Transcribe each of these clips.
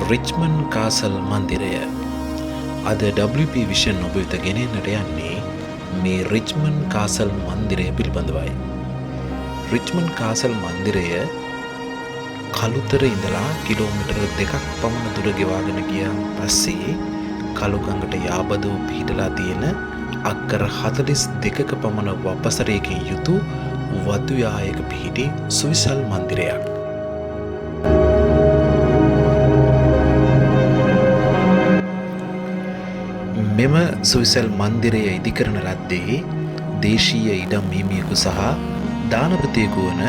Richmond castle මන්දිරය අද WP vision ඔබ වෙත ගෙනෙන්නට යන්නේ මේ රිච්මන්ඩ් කාසල් මන්දිරය පිළිබඳවයි. රිච්මන්ඩ් කාසල් මන්දිරය කළුතර ඉඳලා කිලෝමීටර් 2ක් පමණ දුර ගෙවාගෙන ගියාන් පස්සේ කළුගඟට යාබදව පිහිටලා තියෙන අක්කර 42ක පමණ වපසරයකින් යුතු වතු යායක පිහිටි සුවිසල් මන්දිරයක්. මෙම සුවිසල් මන්දිරය ඉදිකරන ලද්දේ දේශීය ඉඩම් හිමියෙකු සහ දානපතියෙකු වන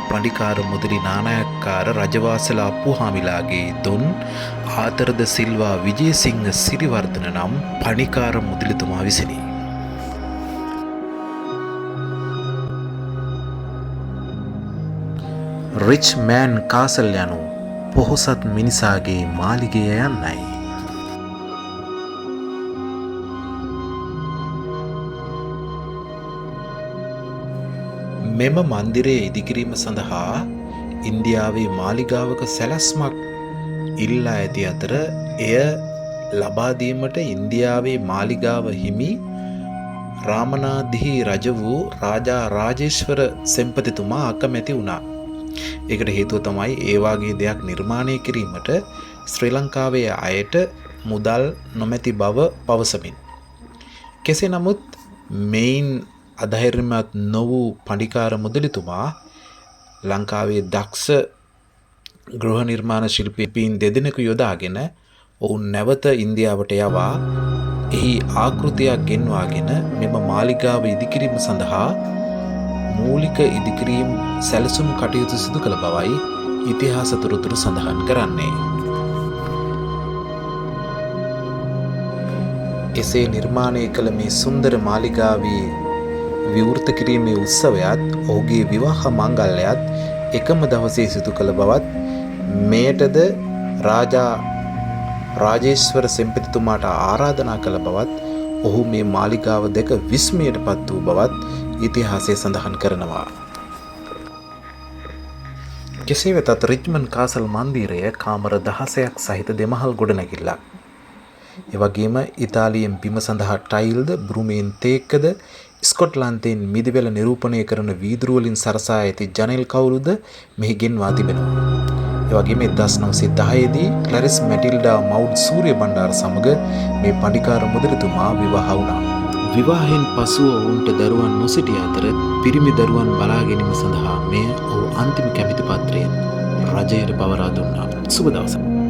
පඬිකාර මුදලි නානායක්කාර රජවාසල අප්පුහාමිලාගේ දුන් ආතරද සිල්වා විජේසිංහ සිරිවර්ධන නම් පඬිකාර මුදලිතුමා විසිනි. රිච්මන්ඩ් කාසල් යනු පොහොසත් මිනිසාගේ මාලිගය යන්නයි. මෙම මන්දිරය ඉදිකිරීම සඳහා ඉන්දියාවේ මාලිගාවක සැලැස්මක් ඉල්ලා ඇති අතර එය ලබා දීමට ඉන්දියාවේ මාලිගාව හිමි රාමනාදිහි රජ වූ රාජා රාජේශ්වර සෙන්පතිතුමා අකමැති වුණා. ඒකට හේතුව තමයි ඒ වාගේ දෙයක් නිර්මාණය කිරීමට ශ්‍රී ලංකාවේ අයට මුදල් නොමැති බව පවසමින්. කෙසේ නමුත් මෙයින් අධෛර්යමත් නො වූ පඬිකාර මුදලිතුමා ලංකාවේ දක්ෂ ගෘහ නිර්මාණ ශිල්පීන් දෙදෙනෙකු යොදාගෙන ඔවුන් නැවත ඉන්දියාවට යවා එහි ආකෘතියක් ගෙන්වාගෙන මෙම මාලිගාව ඉදිකිරීම සඳහා මූලික ඉදිකිරීම් සැලසුම් කටයුතු සිදු කළ බවයි ඉතිහාස තොරතුරු සඳහන් කරන්නේ. එසේ නිර්මාණය කළ මේ සුන්දර මාලිගාවේ විවෘත කිරීමේ උත්සවයත් ඔහුගේ විවාහ මංගල්‍යයත් එකම දවසේ සිදු කළ බවත් මෙයටද රාජා රාජේශ්වර සෙන්පතිතුමාට ආරාධනා කළ බවත් ඔහු මේ මාලිගාව දැක විස්මයට පත් වූ බවත් ඉතිහාසය සඳහන් කරනවා. කෙසේ වෙතත් රිච්මන්ඩ් කාසල් මන්දිරය කාමර 16ක් සහිත දෙමහල් ගොඩනැගිල්ලක්. එවැගේම ඉතාලියෙන් බිම සඳහා ටයිල්ද බෘමයෙන් තේක්කද ස්කොට්ලන්තයෙන් මිදිවැල නිරූපණය කරන වීදුරු වලින් සරසා ඇති ජනෙල් කවුරුද මෙහි ගෙන්වා තිබෙනවා. එවැගේම 1910 දී ක්ලැරිස් මැටිල්ඩා මවුඩ් සූරිය බණ්ඩාර සමග මේ පඬිකාර මුදලිතුමා විවාහ වුණා. විවාහයෙන් පසුව ඔවුන්ට දරුවන් නොසිටිය අතර පිරිමි දරුවන් බලා ගැනීම සඳහා මෙය ඔහු අන්තිම කැමැති පත්‍රයෙන් රජයට පවරා දුන්නා. සුබ දවසක්.